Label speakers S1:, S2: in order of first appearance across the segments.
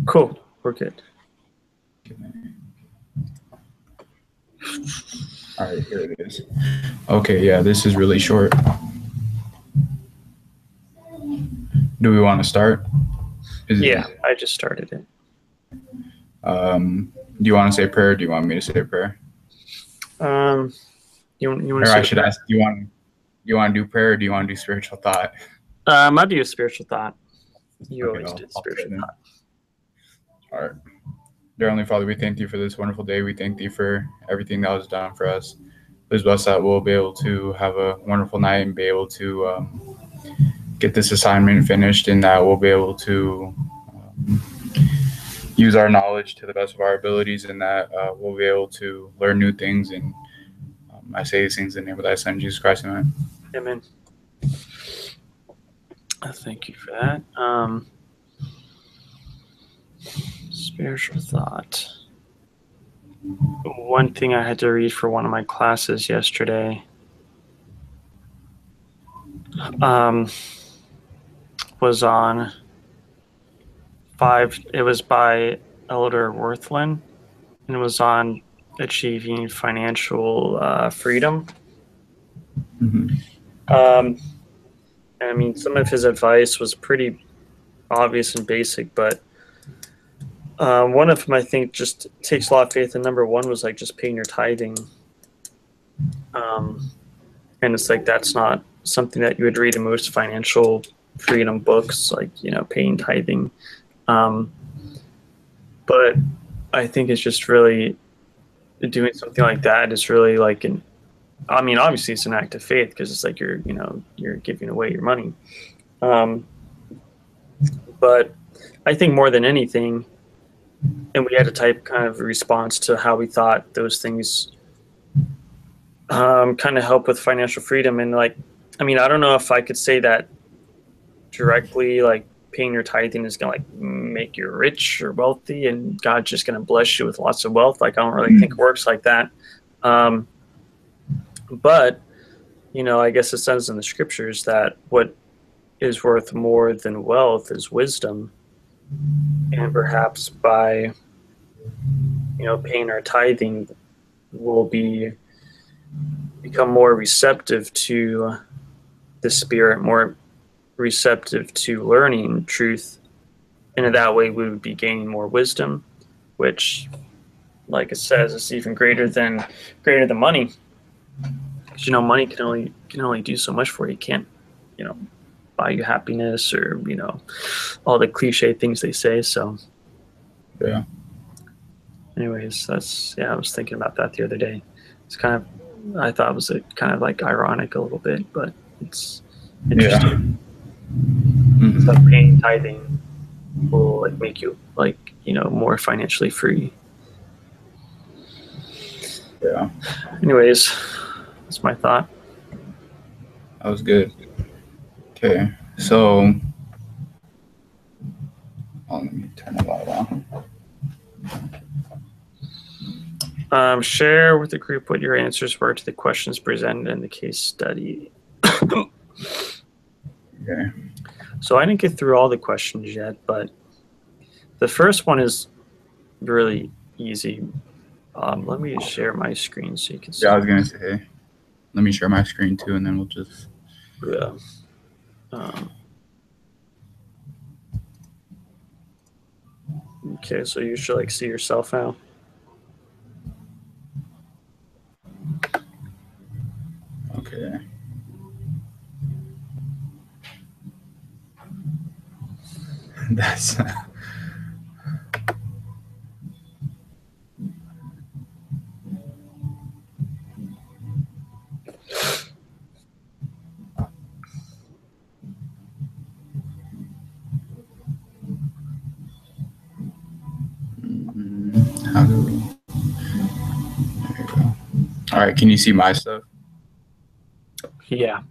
S1: Cool. We're good.
S2: All right, here it is. Okay, yeah, this is really short. Do we want to start?
S1: Yeah, I just started it.
S2: Do you want to say prayer? Or do you want me to say prayer?
S1: You want
S2: Or
S1: to
S2: I
S1: say
S2: should ask, do you want to do prayer or do you want to do spiritual thought?
S1: I'll do a spiritual thought. You
S2: Okay,
S1: always do
S2: I'll say
S1: spiritual
S2: then.
S1: thought.
S2: All right. Dear Heavenly Father, we thank you for this wonderful day. We thank you for everything that was done for us. Please bless that we'll be able to have a wonderful night and be able to get this assignment finished, and that we'll be able to use our knowledge to the best of our abilities, and that we'll be able to learn new things. And I say these things in the name of thy Son, Jesus Christ, amen.
S1: Amen. Thank you for that. Spiritual thought. One thing I had to read for one of my classes yesterday was on it was by Elder Worthland, and it was on achieving financial freedom.
S2: Mm-hmm.
S1: I mean, some of his advice was pretty obvious and basic, but one of them I think just takes a lot of faith. And number one was like just paying your tithing. And it's like that's not something that you would read in most financial freedom books, like paying tithing. But I think it's just really doing something like that is really like I mean, obviously it's an act of faith because it's like you're giving away your money. But I think more than anything, and we had to type kind of a response to how we thought those things kind of help with financial freedom. And like, I mean, I don't know if I could say that directly, like paying your tithing is going to like make you rich or wealthy and God's just going to bless you with lots of wealth. Like, I don't really think it works like that. But, I guess it says in the scriptures that what is worth more than wealth is wisdom. And perhaps by, paying our tithing, we'll become more receptive to the Spirit, more receptive to learning truth. And in that way, we would be gaining more wisdom, which, like it says, is even greater than money. Because money can only do so much for you. It can't, buy you happiness or all the cliche things they say. So,
S2: Yeah.
S1: Anyways, I was thinking about that the other day. It's kind of, I thought it was kind of like ironic a little bit, but it's interesting.
S2: Yeah. Mm-hmm.
S1: So paying tithing will like make you like more financially free.
S2: Yeah.
S1: Anyways, that's my thought.
S2: That was good. Okay, so let me turn the light
S1: on. Share with the group what your answers were to the questions presented in the case study.
S2: Okay.
S1: So I didn't get through all the questions yet, but the first one is really easy. Let me share my screen so you can see.
S2: Yeah, I was gonna say, let me share my screen too, and then we'll just.
S1: Yeah. Okay, so you should like see yourself now.
S2: Okay. That's. How do we? There you go. All right, can you see my stuff?
S1: Yeah.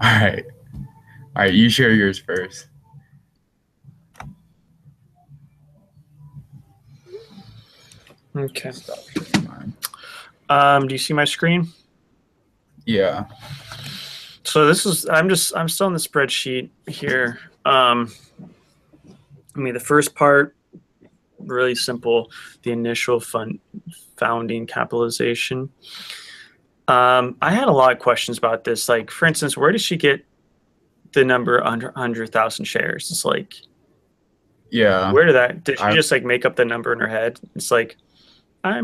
S2: All right. You share yours first.
S1: Okay. Do you see my screen?
S2: Yeah.
S1: So this is I'm still in the spreadsheet here. I mean, the first part really simple. The initial founding capitalization. I had a lot of questions about this. Like, for instance, where did she get the number 100,000 shares? It's like,
S2: Yeah.
S1: where did she
S2: I
S1: just like make up the number in her head? It's like, I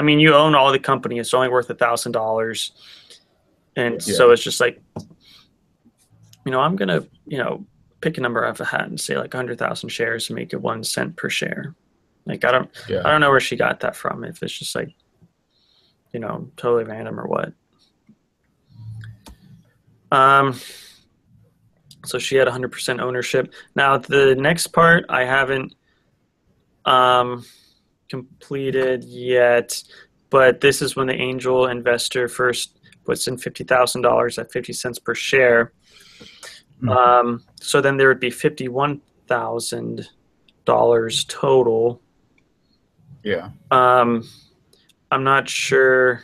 S1: mean, you own all the company. It's only worth $1,000. And so
S2: yeah.
S1: it's just like, I'm going to, pick a number out of a hat and say like 100,000 shares and make it 1 cent per share. Like, I
S2: Yeah.
S1: don't know where she got that from. If it's just like, totally random or what. Um, so she had 100% ownership. Now the next part I haven't completed yet, but this is when the angel investor first puts in $50,000 at 50 cents per share. So then there would be $51,000 total.
S2: Yeah.
S1: I'm not sure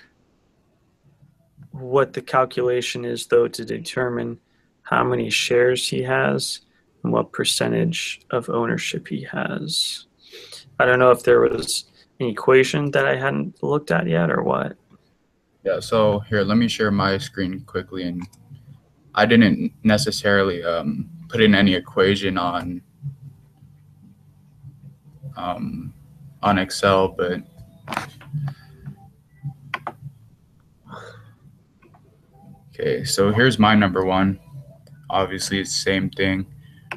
S1: what the calculation is, though, to determine how many shares he has and what percentage of ownership he has. I don't know if there was an equation that I hadn't looked at yet or what.
S2: Yeah. So here, let me share my screen quickly. And I didn't necessarily put in any equation on Excel, but okay. So here's my number one. Obviously, it's the same thing.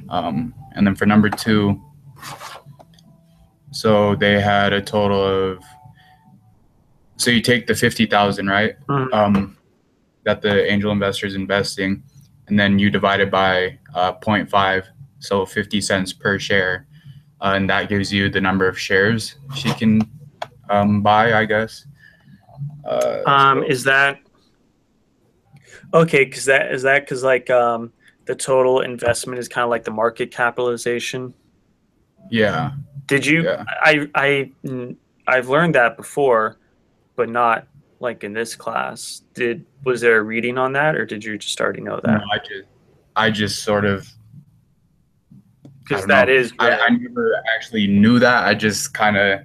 S2: And then for number two, so they had a total of. So you take the 50,000, right? That the angel investor is investing, and then you divide it by 0.5, so 50 cents per share, and that gives you the number of shares she can buy, I guess.
S1: Is that okay? Because like the total investment is kind of like the market capitalization.
S2: Yeah,
S1: Did you?
S2: yeah.
S1: I've learned that before, but not like in this class. Was there a reading on that, or did you just already know
S2: No,
S1: that?
S2: I just sort of, I
S1: Because
S2: don't
S1: that
S2: know.
S1: is
S2: I
S1: where.
S2: never actually knew that. I just kind of,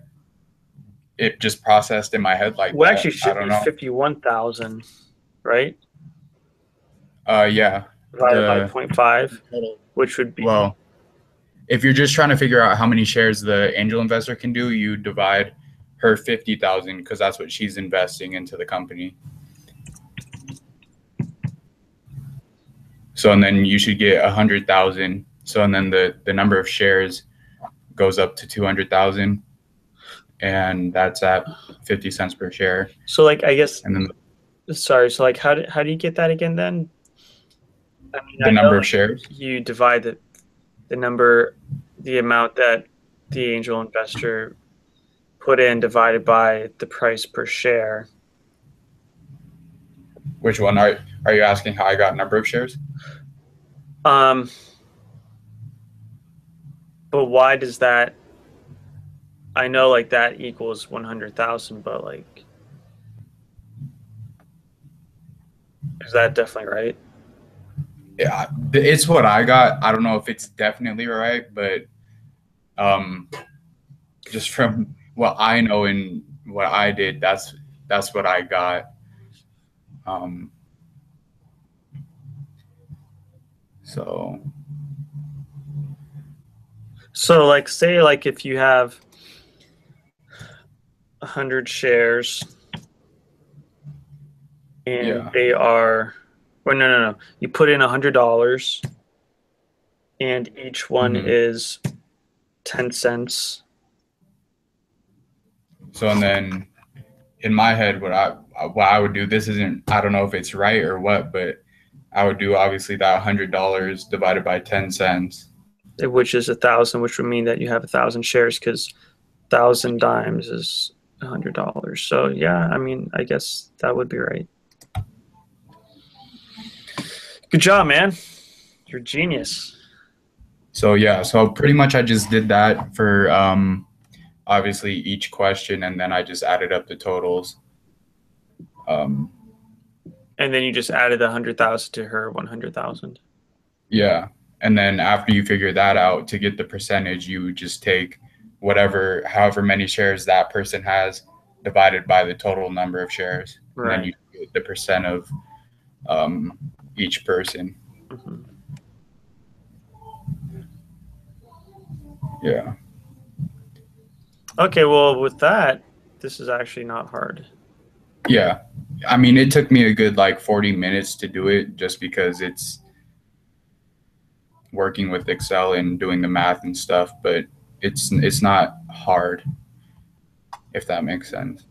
S2: it just processed in my head like
S1: Well, actually,
S2: that.
S1: it
S2: I
S1: should
S2: don't
S1: be
S2: know.
S1: 51,000, right?
S2: Yeah.
S1: Divided by
S2: The
S1: 0.5,
S2: total.
S1: which would be.
S2: Well, if you're just trying to figure out how many shares the angel investor can do, you divide her 50,000 because that's what she's investing into the company. So and then you should get 100,000. So and then the number of shares goes up to 200,000, and that's at 50 cents per share.
S1: So, like, I guess.
S2: And then
S1: Sorry. So, like, how do you get that again? Then I mean,
S2: the
S1: I know
S2: number of
S1: like
S2: shares,
S1: you divide the amount that the angel investor put in divided by the price per share.
S2: which one are you asking? How I got number of shares?
S1: Um, but why does that? I know like that equals 100,000, but like, is that definitely right?
S2: Yeah, it's what I got. I don't know if it's definitely right, but just from what I know and what I did, that's what I got. Um, so
S1: So like, say like if you have 100 shares and
S2: yeah,
S1: they are, or no, you put in $100 and each one
S2: hmm
S1: is 10 cents.
S2: so and then in my head, what I would do, this isn't, I don't know if it's right or what, but I would do obviously that $100 divided by 10 cents.
S1: Which is 1,000, which would mean that you have 1,000 shares because 1,000 dimes is $100. So yeah, I mean, I guess that would be right. Good job, man. You're a genius.
S2: So yeah, so pretty much I just did that for obviously each question, and then I just added up the totals. Um,
S1: And then you just added 100,000 to her 100,000.
S2: Yeah. And then after you figure that out, to get the percentage, you would just take however many shares that person has divided by the total number of shares. And then
S1: Right.
S2: you get the percent of each person.
S1: Mm-hmm.
S2: Yeah.
S1: Okay, well, with that, this is actually not hard.
S2: Yeah. I mean, it took me a good like 40 minutes to do it just because it's working with Excel and doing the math and stuff, but it's not hard, if that makes sense.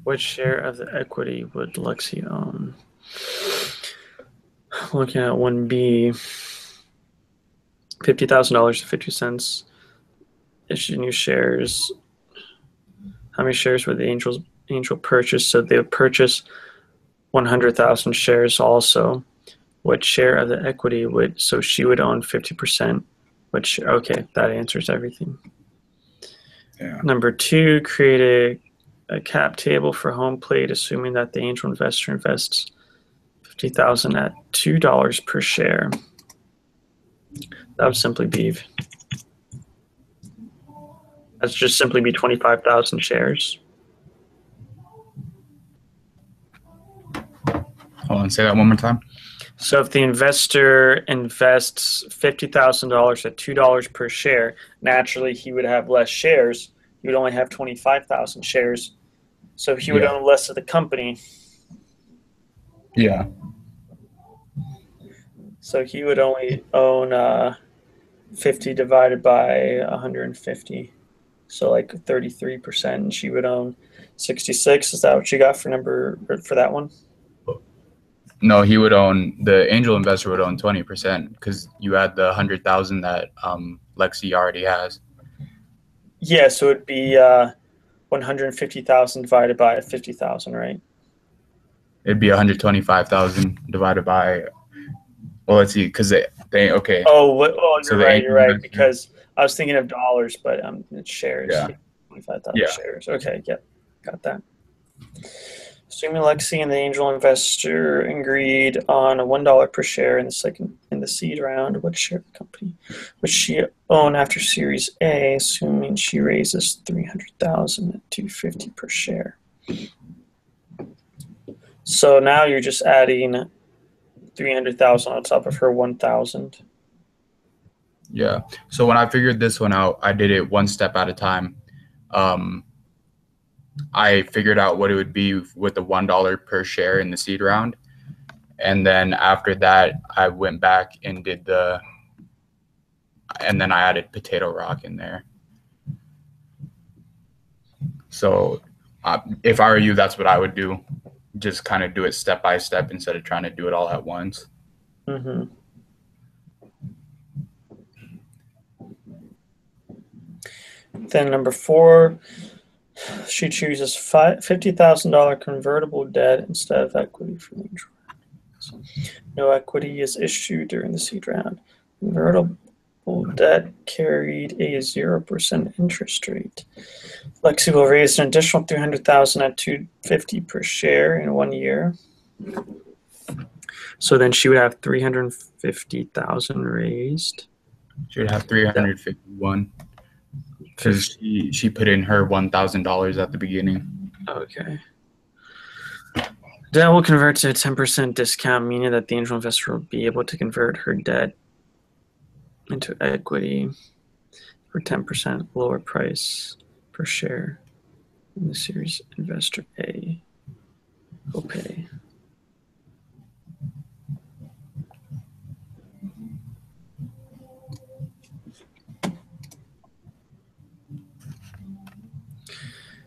S1: What share of the equity would Lexi own? Looking at 1B, $50,000 to 50 cents. Issue new shares. How many shares would the angel purchase? So they would purchase 100,000 shares also. What share of the equity would, so she would own 50%. Okay, that answers everything.
S2: Yeah.
S1: Number 2, create a cap table for home plate, assuming that the angel investor invests 50,000 at $2 per share. That would simply be, that's just simply be 25,000 shares.
S2: Hold on, say that one more time.
S1: So if the investor invests $50,000 at $2 per share, naturally he would have less shares. He would only have 25,000 shares. So he would own less of the company.
S2: Yeah.
S1: So he would only own 50 divided by 150. So like 33%. And she would own 66. Is that what you got for that one?
S2: No, the angel investor would own 20% because you add the 100,000 that Lexi already has.
S1: Yeah, so it'd be 150,000 divided by 50,000, right?
S2: It'd be 125,000 divided by. Well, let's see, because they okay.
S1: Oh,
S2: So
S1: you're right. Because I was thinking of dollars, but it's shares.
S2: Yeah.
S1: 25,000 shares. Okay, yep, got that. Assuming Lexi and the angel investor agreed on a $1 per share in the seed round, what share of the company would she own after Series A, assuming she raises 300,000 at $250 per share? So now you're just adding 300,000 on top of her 1,000.
S2: Yeah. So when I figured this one out, I did it one step at a time. I figured out what it would be with the $1 per share in the seed round. And then after that, I went back and and then I added Potato Rock in there. So if I were you, that's what I would do. Just kind of do it step by step instead of trying to do it all at once.
S1: Mm-hmm. Then number 4, she chooses $50,000 convertible debt instead of equity for the angel round. No equity is issued during the seed round. Convertible debt carried a 0% interest rate. Lexi will raise an additional 300,000 at $250 per share in 1 year. So then she would have 350,000 raised.
S2: She would have 351 because she put in her $1,000 at the beginning.
S1: Okay. Debt will convert to a 10% discount, meaning that the angel investor will be able to convert her debt into equity for 10% lower price per share in the Series Investor A will pay.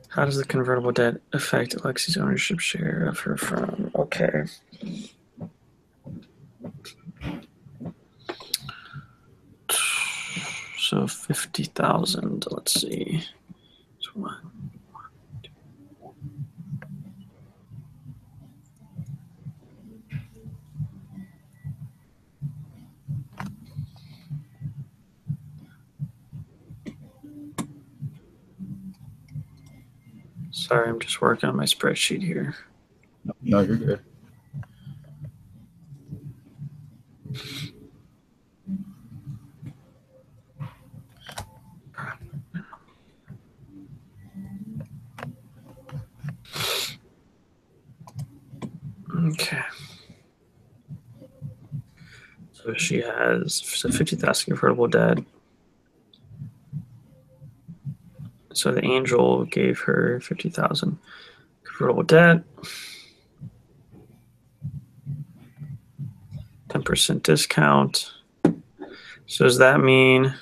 S1: How does the convertible debt affect Alexi's ownership share of her firm? Okay. So 50,000, let's see. Sorry, I'm just working on my spreadsheet here.
S2: No, you're good.
S1: Okay. So she has 50,000 convertible debt. So the angel gave her 50,000 convertible debt. 10% discount. So does that mean?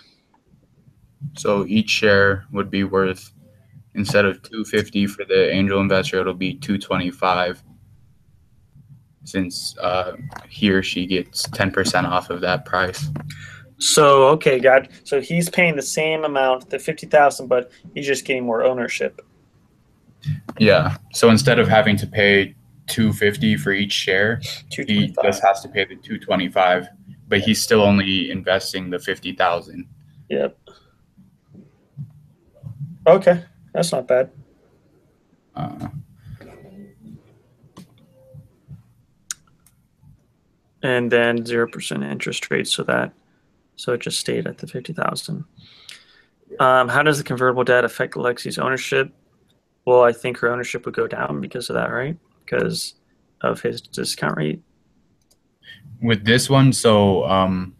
S2: So each share would be worth, instead of $250 for the angel investor, it'll be $225, since he or she gets 10% off of that price.
S1: So okay, got. So he's paying the same amount, the 50,000, but he's just getting more ownership.
S2: Yeah. So instead of having to pay $250 for each share, he just has to pay the $225, but he's still only investing the $50,000.
S1: Yep. Okay, that's not bad. And then 0% interest rate, so it just stayed at the 50,000. How does the convertible debt affect Lexi's ownership? Well, I think her ownership would go down because of that, right? Because of his discount rate.
S2: With this one, so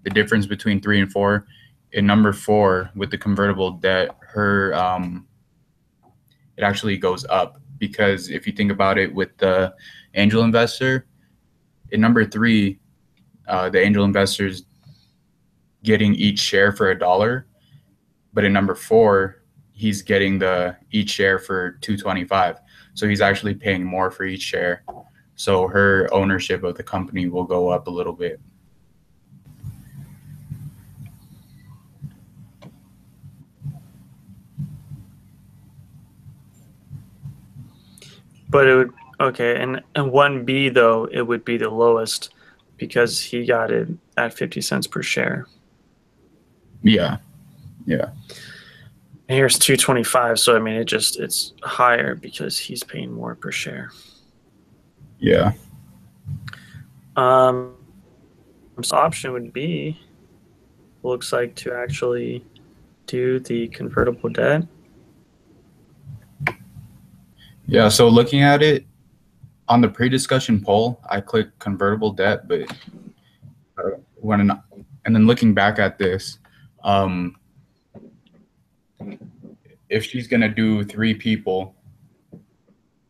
S2: the difference between 3 and 4, in number 4 with the convertible debt, her it actually goes up, because if you think about it, with the angel investor, in number 3, the angel investor's getting each share for $1, but in number 4, he's getting each share for $225. So he's actually paying more for each share. So her ownership of the company will go up a little bit.
S1: But it would, okay, and 1B though, it would be the lowest because he got it at 50 cents per share.
S2: Yeah.
S1: And here's 225, so I mean it's higher because he's paying more per share.
S2: Yeah.
S1: So option would be, looks like, to actually do the convertible debt.
S2: Yeah, so looking at it on the pre-discussion poll, I clicked convertible debt, but and then looking back at this, if she's gonna do 3 people,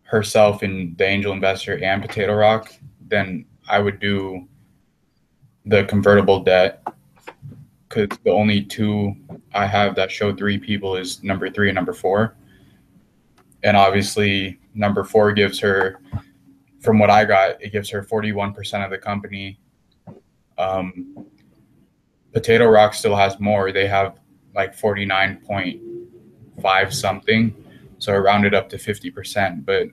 S2: herself and the angel investor and Potato Rock, then I would do the convertible debt, because the only 2 I have that show 3 people is number 3 and number 4. And obviously number 4 gives her, from what I got, it gives her 41% of the company. Potato Rock still has more. They have like 49.5 something. So I rounded up to 50%. But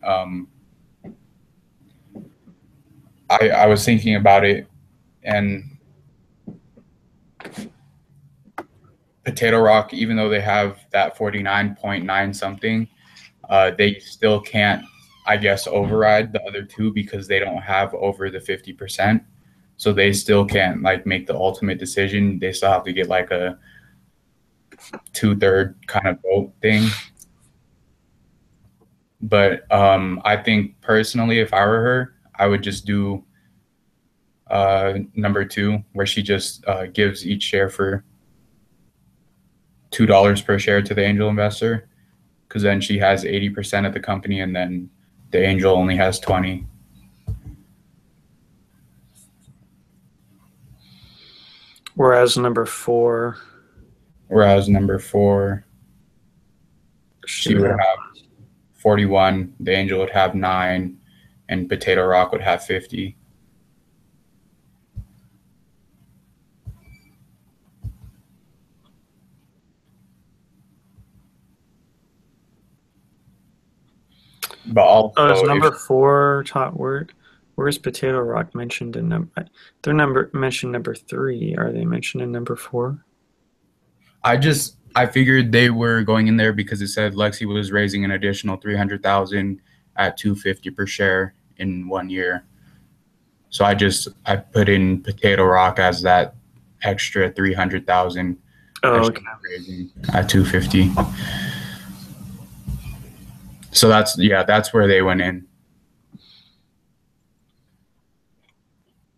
S2: I was thinking about it, and Potato Rock, even though they have that 49.9 something, they still can't, I guess, override the other 2 because they don't have over the 50%. So they still can't like make the ultimate decision. They still have to get like a 2/3 kind of vote thing. But I think personally, if I were her, I would just do number 2, where she just gives each share for $2 per share to the angel investor, because then she has 80% of the company, and then the angel only has 20.
S1: Whereas number 4,
S2: she would have 41, the angel would have 9, and Potato Rock would have 50. But also,
S1: is number 4 taught word? Where's Potato Rock mentioned in number? They're mentioned number 3. Are they mentioned in number 4?
S2: I I figured they were going in there because it said Lexi was raising an additional 300,000 at 250 per share in 1 year. So I put in Potato Rock as that extra 300,000
S1: Okay.
S2: raising at 250. So that's where they went in.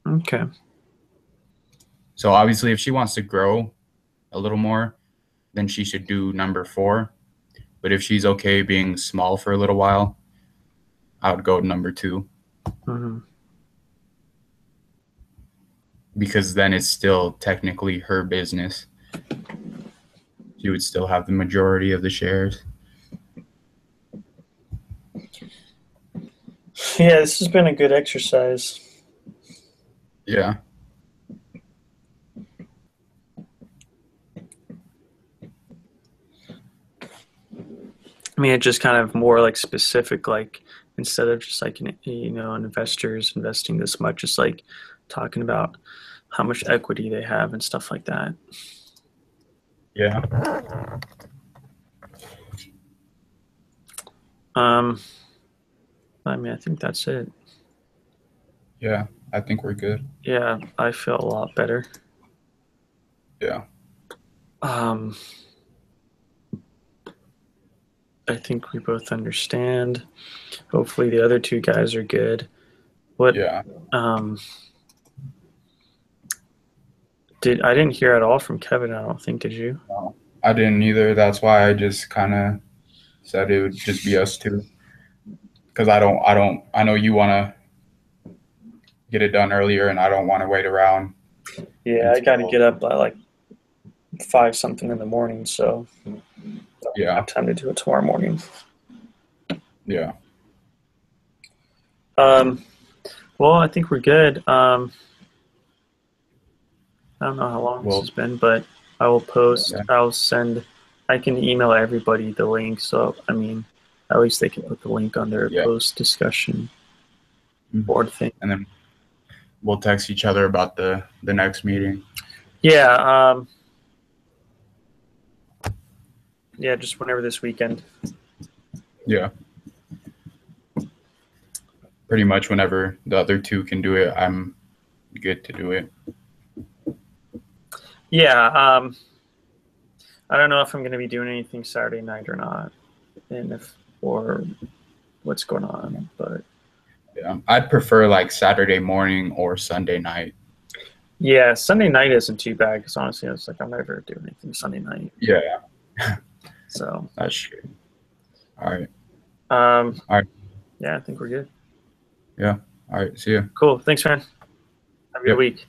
S1: Okay.
S2: So obviously, if she wants to grow a little more, then she should do number 4. But if she's okay being small for a little while, I would go to number 2.
S1: Mm-hmm.
S2: Because then it's still technically her business. She would still have the majority of the shares.
S1: Yeah, this has been a good exercise.
S2: Yeah.
S1: I mean, it just kind of more like specific, like instead of just like, investors investing this much, just like talking about how much equity they have and stuff like that.
S2: Yeah.
S1: I mean, I think that's it.
S2: Yeah. I think we're good.
S1: Yeah, I feel a lot better.
S2: Yeah.
S1: I think we both understand. Hopefully the other two guys are good. What
S2: Yeah.
S1: I didn't hear at all from Kevin, I don't think, did you?
S2: No, I didn't either. That's why I just kind of said it would just be us two. Because I know you want to get it done earlier and I don't want to wait around.
S1: Yeah, I got to get up by like 5 something in the morning, so I
S2: Yeah.
S1: have time to do it tomorrow morning.
S2: Yeah.
S1: Well, I think we're good. I don't know how long this has been, but I will post.
S2: Yeah.
S1: I'll send. I can email everybody the link. So I mean, at least they can put the link on their post discussion board thing.
S2: And then we'll text each other about the next meeting.
S1: Yeah. Yeah, just whenever this weekend.
S2: Yeah. Pretty much whenever the other two can do it, I'm good to do it.
S1: Yeah. I don't know if I'm going to be doing anything Saturday night or not, or what's going on, but
S2: yeah, I'd prefer like Saturday morning or Sunday night.
S1: Yeah, Sunday night isn't too bad because honestly, it's like I'm never doing anything Sunday night.
S2: Yeah.
S1: So
S2: that's true. All right.
S1: All
S2: right.
S1: Yeah, I think we're good.
S2: Yeah. All right. See you.
S1: Cool. Thanks, man. Have a good week.